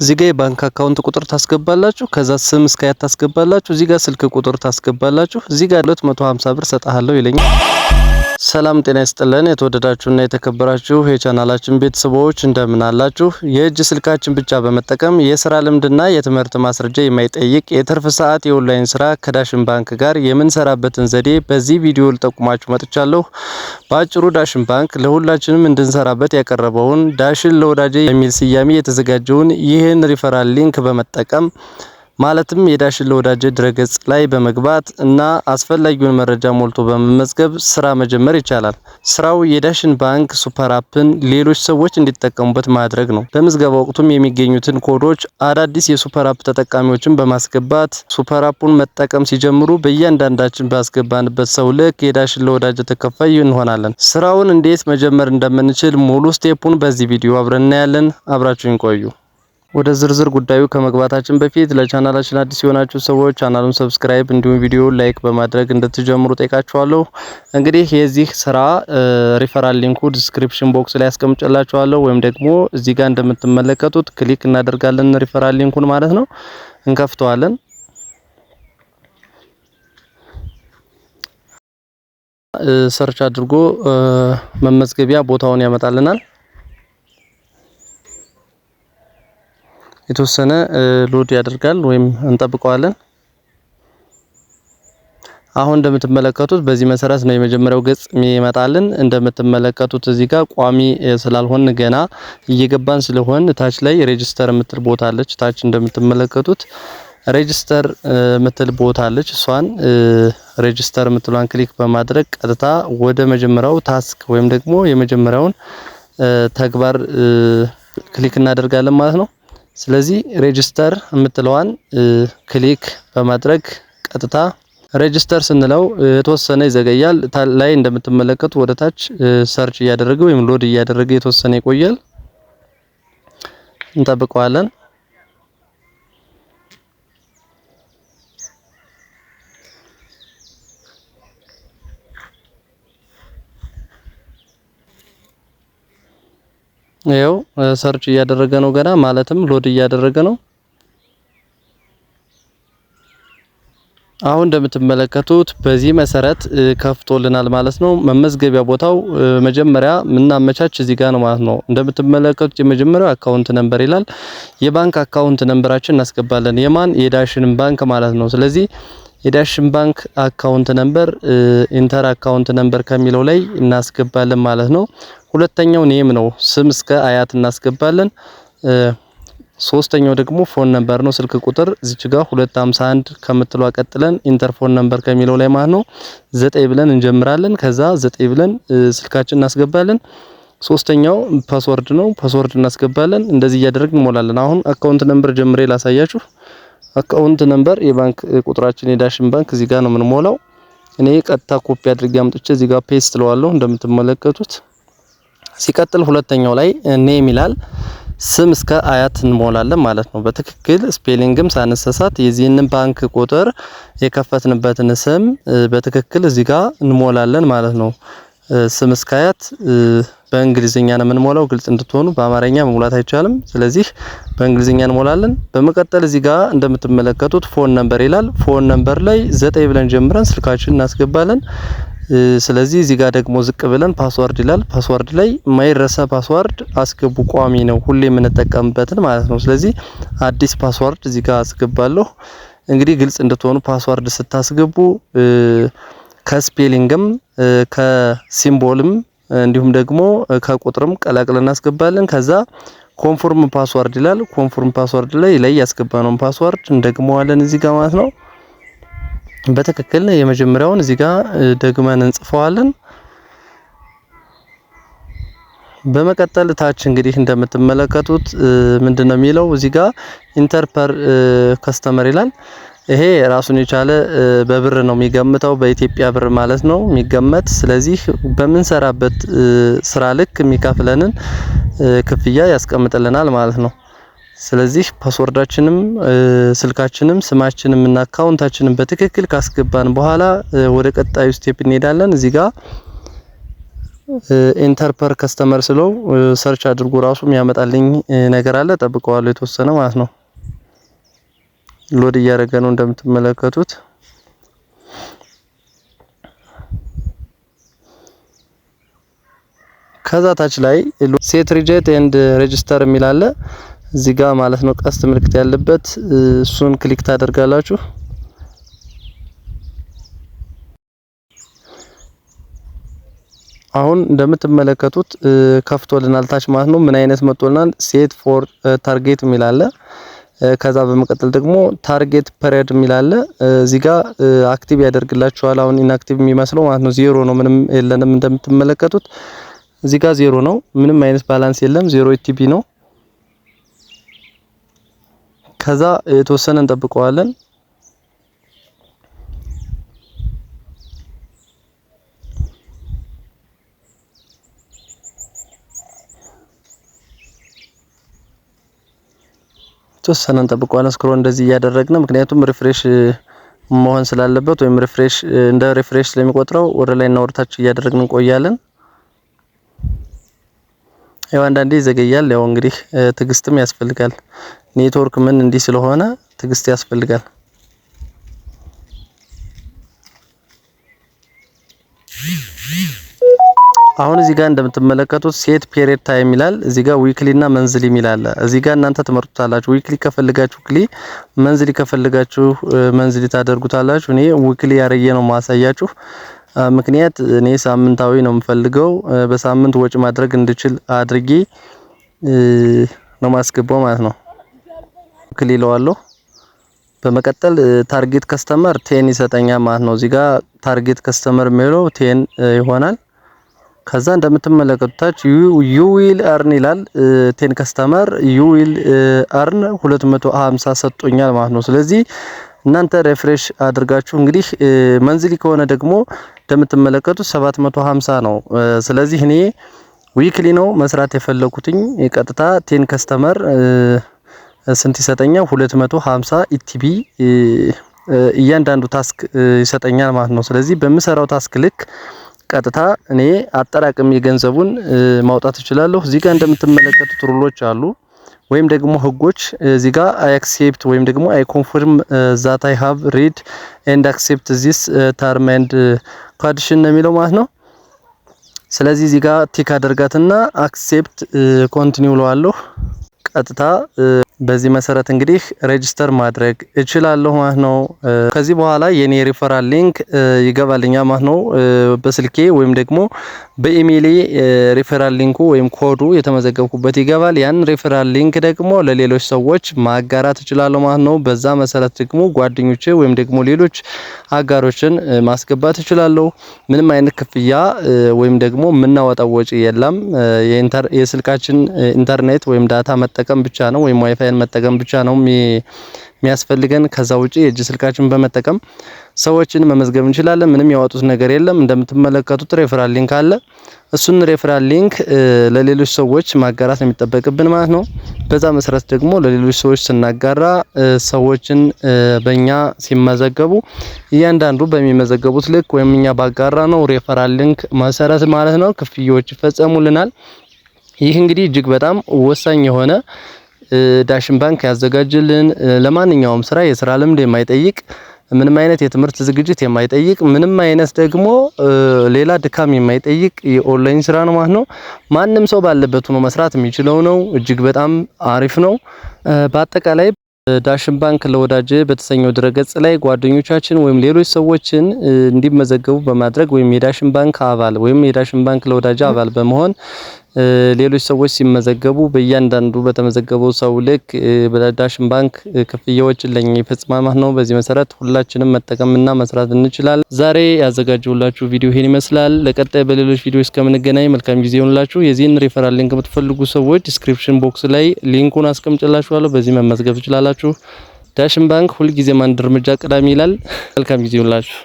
እዚህ ጋር የባንክ አካውንት ቁጥር ታስገባላችሁ። ከዛ ስም እስከ ያት ታስገባላችሁ። እዚህ ጋር ስልክ ቁጥር ታስገባላችሁ። እዚህ ጋር 250 ብር ሰጣለሁ ይለኛል። ሰላም ጤና ይስጥልን። የተወደዳችሁና የተከበራችሁ የቻናላችን ቤተሰቦች እንደምን አላችሁ? የእጅ ስልካችን ብቻ በመጠቀም የስራ ልምድና የትምህርት ማስረጃ የማይጠይቅ የትርፍ ሰዓት የኦንላይን ስራ ከዳሽን ባንክ ጋር የምንሰራበትን ዘዴ በዚህ ቪዲዮ ልጠቁማችሁ መጥቻለሁ። በአጭሩ ዳሽን ባንክ ለሁላችንም እንድንሰራበት ያቀረበውን ዳሽን ለወዳጄ የሚል ስያሜ የተዘጋጀውን ይህን ሪፈራል ሊንክ በመጠቀም ማለትም የዳሽን ለወዳጄ ድረገጽ ላይ በመግባት እና አስፈላጊውን መረጃ ሞልቶ በመመዝገብ ስራ መጀመር ይቻላል። ስራው የዳሽን ባንክ ሱፐር አፕን ሌሎች ሰዎች እንዲጠቀሙበት ማድረግ ነው። በምዝገባ ወቅቱም የሚገኙትን ኮዶች አዳዲስ የሱፐር አፕ ተጠቃሚዎችን በማስገባት ሱፐር አፑን መጠቀም ሲጀምሩ በእያንዳንዳችን ባስገባንበት ሰው ልክ የዳሽን ለወዳጄ ተከፋይ እንሆናለን። ስራውን እንዴት መጀመር እንደምንችል ሙሉ ስቴፑን በዚህ ቪዲዮ አብረን እናያለን። አብራችሁን ቆዩ። ወደ ዝርዝር ጉዳዩ ከመግባታችን በፊት ለቻናላችን አዲስ የሆናችሁ ሰዎች ቻናሉን ሰብስክራይብ እንዲሁም ቪዲዮውን ላይክ በማድረግ እንድትጀምሩ ጠይቃችኋለሁ። እንግዲህ የዚህ ስራ ሪፈራል ሊንኩ ዲስክሪፕሽን ቦክስ ላይ አስቀምጬላችኋለሁ ወይም ደግሞ እዚህ ጋር እንደምትመለከቱት ክሊክ እናደርጋለን ሪፈራል ሊንኩን ማለት ነው። እንከፍተዋለን። ሰርች አድርጎ መመዝገቢያ ቦታውን ያመጣልናል። የተወሰነ ሎድ ያደርጋል ወይም እንጠብቀዋለን። አሁን እንደምትመለከቱት በዚህ መሰረት ነው የመጀመሪያው ገጽ የሚመጣልን። እንደምትመለከቱት እዚህ ጋር ቋሚ ስላልሆን ገና እየገባን ስለሆን ታች ላይ ሬጂስተር የምትል ቦታ አለች። ታች እንደምትመለከቱት ሬጂስተር የምትል ቦታ አለች። እሷን ሬጂስተር የምትሏን ክሊክ በማድረግ ቀጥታ ወደ መጀመሪያው ታስክ ወይም ደግሞ የመጀመሪያውን ተግባር ክሊክ እናደርጋለን ማለት ነው። ስለዚህ ሬጂስተር የምትለዋን ክሊክ በማድረግ ቀጥታ ሬጂስተር ስንለው የተወሰነ ይዘገያል። ላይ እንደምትመለከቱ ወደ ታች ሰርች እያደረገ ወይም ሎድ እያደረገ የተወሰነ ይቆያል። እንጠብቀዋለን። ይኸው ሰርች እያደረገ ነው ገና ማለትም ሎድ እያደረገ ነው። አሁን እንደምትመለከቱት በዚህ መሰረት ከፍቶልናል ማለት ነው። መመዝገቢያ ቦታው መጀመሪያ ምናመቻች እዚህ ጋር ነው ማለት ነው። እንደምትመለከቱት የመጀመሪያው አካውንት ነምበር ይላል። የባንክ አካውንት ነምበራችን እናስገባለን። የማን የዳሽን ባንክ ማለት ነው። ስለዚህ የዳሽን ባንክ አካውንት ነምበር ኢንተር አካውንት ነምበር ከሚለው ላይ እናስገባለን ማለት ነው። ሁለተኛው ኔም ነው። ስም እስከ አያት እናስገባለን። ሶስተኛው ደግሞ ፎን ነምበር ነው። ስልክ ቁጥር እዚች ጋር 251 ከምትለው ቀጥለን ኢንተር ፎን ነምበር ከሚለው ላይ ማለት ነው 9 ብለን እንጀምራለን። ከዛ 9 ብለን ስልካችን እናስገባለን። ሶስተኛው ፓስወርድ ነው። ፓስወርድ እናስገባለን። እንደዚህ እያደረግን እንሞላለን። አሁን አካውንት ነምበር ጀምሬ ላሳያችሁ። አካውንት ነምበር የባንክ ቁጥራችን የዳሽን ባንክ እዚህ ጋር ነው የምንሞላው። እኔ ቀጥታ ኮፒ አድርጌ አምጥቼ እዚህ ጋር ፔስት ለዋለሁ እንደምትመለከቱት። ሲቀጥል ሁለተኛው ላይ ኔም ይላል። ስም እስከ አያት እንሞላለን ማለት ነው። በትክክል ስፔሊንግም ሳንሰሳት የዚህንን ባንክ ቁጥር የከፈትንበትን ስም በትክክል እዚህ ጋር እንሞላለን ማለት ነው። ስም እስከ አያት በእንግሊዝኛ ነው የምንሞላው። ግልጽ እንድትሆኑ በአማርኛ መሙላት አይቻልም። ስለዚህ በእንግሊዝኛ እንሞላለን። በመቀጠል እዚህ ጋር እንደምትመለከቱት ፎን ነምበር ይላል። ፎን ነምበር ላይ 9 ብለን ጀምረን ስልካችንን እናስገባለን። ስለዚህ እዚህ ጋር ደግሞ ዝቅ ብለን ፓስወርድ ይላል። ፓስወርድ ላይ ማይረሳ ፓስወርድ አስገቡ፣ ቋሚ ነው ሁሌ የምንጠቀምበትን ማለት ነው። ስለዚህ አዲስ ፓስወርድ እዚህ ጋር አስገባለሁ። እንግዲህ ግልጽ እንድትሆኑ ፓስወርድ ስታስገቡ ከስፔሊንግም ከሲምቦልም እንዲሁም ደግሞ ከቁጥርም ቀላቅለን እናስገባለን። ከዛ ኮንፎርም ፓስወርድ ይላል። ኮንፎርም ፓስወርድ ላይ ያስገባነውን ፓስወርድ እንደግመዋለን እዚህ ጋር ማለት ነው። በትክክል የመጀመሪያውን እዚህ ጋር ደግመን እንጽፈዋለን። በመቀጠል ታች እንግዲህ እንደምትመለከቱት ምንድነው የሚለው እዚህ ጋር ኢንተርፐር ከስተመር ይላል። ይሄ ራሱን የቻለ በብር ነው የሚገምተው፣ በኢትዮጵያ ብር ማለት ነው የሚገመት። ስለዚህ በምንሰራበት ስራ ልክ የሚከፍለንን ክፍያ ያስቀምጥልናል ማለት ነው። ስለዚህ ፓስወርዳችንም ስልካችንም ስማችንም እና አካውንታችንም በትክክል ካስገባን በኋላ ወደ ቀጣዩ ስቴፕ እንሄዳለን። እዚህ ጋር ኢንተር ፐር ከስተመር ስለው ሰርች አድርጎ ራሱ የሚያመጣልኝ ነገር አለ። ጠብቀዋለሁ የተወሰነ ማለት ነው። ሎድ እያደረገ ነው እንደምትመለከቱት። ከዛ ታች ላይ ሴት ሪጀክት ኤንድ ሬጂስተር የሚል አለ እዚህ ጋር ማለት ነው። ቀስት ምልክት ያለበት እሱን ክሊክ ታደርጋላችሁ። አሁን እንደምትመለከቱት ከፍቶልናል ታች ማለት ነው። ምን አይነት መጥቶልናል? ሴት ፎር ታርጌት የሚል አለ። ከዛ በመቀጠል ደግሞ ታርጌት ፐሪድ የሚል አለ። እዚህ ጋር አክቲቭ ያደርግላችኋል። አሁን ኢንአክቲቭ የሚመስለው ማለት ነው ዜሮ ነው፣ ምንም የለንም። እንደምትመለከቱት እዚህ ጋር ዜሮ ነው፣ ምንም አይነት ባላንስ የለም። 0 ኢቲቢ ነው። ከዛ የተወሰነ እንጠብቀዋለን። የተወሰነ እንጠብቀዋለን። ስክሮል እንደዚህ እያደረግን ምክንያቱም ሪፍሬሽ መሆን ስላለበት ወይም ሪፍሬሽ እንደ ሪፍሬሽ ስለሚቆጥረው ወደ ላይ እና ወደ ታች እያደረግን እንቆያለን። ያው አንዳንዴ ይዘገያል። ያው እንግዲህ ትግስትም ያስፈልጋል። ኔትወርክ ምን እንዲህ ስለሆነ ትግስት ያስፈልጋል። አሁን እዚህ ጋር እንደምትመለከቱት ሴት ፔሪድ ታይም ይላል። እዚህ ጋር ዊክሊ እና መንዝሊ ይላል። እዚህ ጋር እናንተ ትመርጡታላችሁ። ዊክሊ ከፈልጋችሁ ዊክሊ፣ መንዝሊ ከፈልጋችሁ መንዝሊ ታደርጉታላችሁ። እኔ ዊክሊ ያረየ ነው ማሳያችሁ። ምክንያት እኔ ሳምንታዊ ነው የምፈልገው። በሳምንት ወጪ ማድረግ እንድችል አድርጌ ነው ማስገባው ማለት ነው። ዊክሊ ለዋለሁ። በመቀጠል ታርጌት ከስተመር 10 ይሰጠኛል ማለት ነው። እዚህ ጋር ታርጌት ከስተመር የሚለው 10 ይሆናል። ከዛ እንደምትመለከቱት ዩ ዊል አርን ይላል 10 ከስተመር ዩ ዊል አርን 250 ሰጥቶኛል ማለት ነው። ስለዚህ እናንተ ሪፍሬሽ አድርጋችሁ እንግዲህ መንዝሊ ከሆነ ደግሞ እንደምትመለከቱት 750 ነው። ስለዚህ እኔ ዊክሊ ነው መስራት የፈለኩትኝ። ቀጥታ 10 ከስተመር ስንት ይሰጠኛል? 250 ኢቲቢ እያንዳንዱ ታስክ ይሰጠኛል ማለት ነው። ስለዚህ በምሰራው ታስክ ልክ ቀጥታ እኔ አጠራቅም የገንዘቡን ማውጣት እችላለሁ። እዚህ ጋር እንደምትመለከቱት ሩሎች አሉ ወይም ደግሞ ህጎች። እዚህ ጋር አይ አክሴፕት ወይም ደግሞ አይ ኮንፈርም ዛት አይ ሃቭ ሪድ ኤንድ አክሴፕት ዚስ ተርም ኤንድ ኮንዲሽን ነው የሚለው ማለት ነው። ስለዚህ እዚህ ጋር ቲክ አደርጋትና አክሴፕት ኮንቲኒው ለዋለሁ። ቀጥታ በዚህ መሰረት እንግዲህ ሬጂስተር ማድረግ እችላለሁ ማለት ነው። ከዚህ በኋላ የኔ ሪፈራል ሊንክ ይገባልኛል ማለት ነው በስልኬ ወይም ደግሞ በኢሜይሌ ሪፈራል ሊንኩ ወይም ኮዱ የተመዘገብኩበት ይገባል። ያን ሪፈራል ሊንክ ደግሞ ለሌሎች ሰዎች ማጋራት እችላለሁ ማለት ነው። በዛ መሰረት ደግሞ ጓደኞቼ ወይም ደግሞ ሌሎች አጋሮችን ማስገባት እችላለሁ። ምንም አይነት ክፍያ ወይም ደግሞ የምናወጣው ወጪ የለም። የስልካችን ኢንተርኔት ወይም ዳታ መጠቀም ብቻ ነው ወይም ዋይፋይ መጠቀም ብቻ ነው የሚያስፈልገን። ከዛ ውጪ የእጅ ስልካችን በመጠቀም ሰዎችን መመዝገብ እንችላለን። ምንም ያወጡት ነገር የለም። እንደምትመለከቱት ሬፈራል ሊንክ አለ። እሱን ሬፈራል ሊንክ ለሌሎች ሰዎች ማጋራት የሚጠበቅብን ማለት ነው። በዛ መሰረት ደግሞ ለሌሎች ሰዎች ስናጋራ ሰዎችን በእኛ ሲመዘገቡ እያንዳንዱ በሚመዘገቡት ልክ ወይም እኛ ባጋራ ነው ሬፈራል ሊንክ መሰረት ማለት ነው ክፍያዎች ይፈጸሙልናል። ይህ እንግዲህ እጅግ በጣም ወሳኝ የሆነ ዳሽን ባንክ ያዘጋጅልን ለማንኛውም ስራ የስራ ልምድ የማይጠይቅ ምንም አይነት የትምህርት ዝግጅት የማይጠይቅ ምንም አይነት ደግሞ ሌላ ድካም የማይጠይቅ የኦንላይን ስራ ነው ማለት ነው። ማንም ሰው ባለበት ሆኖ መስራት የሚችለው ነው። እጅግ በጣም አሪፍ ነው። በአጠቃላይ ዳሽን ባንክ ለወዳጅ በተሰኘው ድረገጽ ላይ ጓደኞቻችን ወይም ሌሎች ሰዎችን እንዲመዘገቡ በማድረግ ወይም የዳሽን ባንክ አባል ወይም የዳሽን ባንክ ለወዳጅ አባል በመሆን ሌሎች ሰዎች ሲመዘገቡ በእያንዳንዱ በተመዘገበው ሰው ልክ በዳሽን ባንክ ክፍያዎችን ለኛ ይፈጽማል ማለት ነው። በዚህ መሰረት ሁላችንም መጠቀምና መስራት እንችላለን። ዛሬ ያዘጋጀሁላችሁ ቪዲዮ ይሄን ይመስላል። ለቀጣይ በሌሎች ቪዲዮ እስከምንገናኝ መልካም ጊዜ ይሁንላችሁ። የዚህን ሪፈራል ሊንክ የምትፈልጉ ሰዎች ዲስክሪፕሽን ቦክስ ላይ ሊንኩን አስቀምጬላችኋለሁ። በዚህ መመዝገብ ትችላላችሁ። ዳሽን ባንክ ሁልጊዜም አንድ እርምጃ ቀዳሚ ይላል። መልካም ጊዜ ይሁንላችሁ።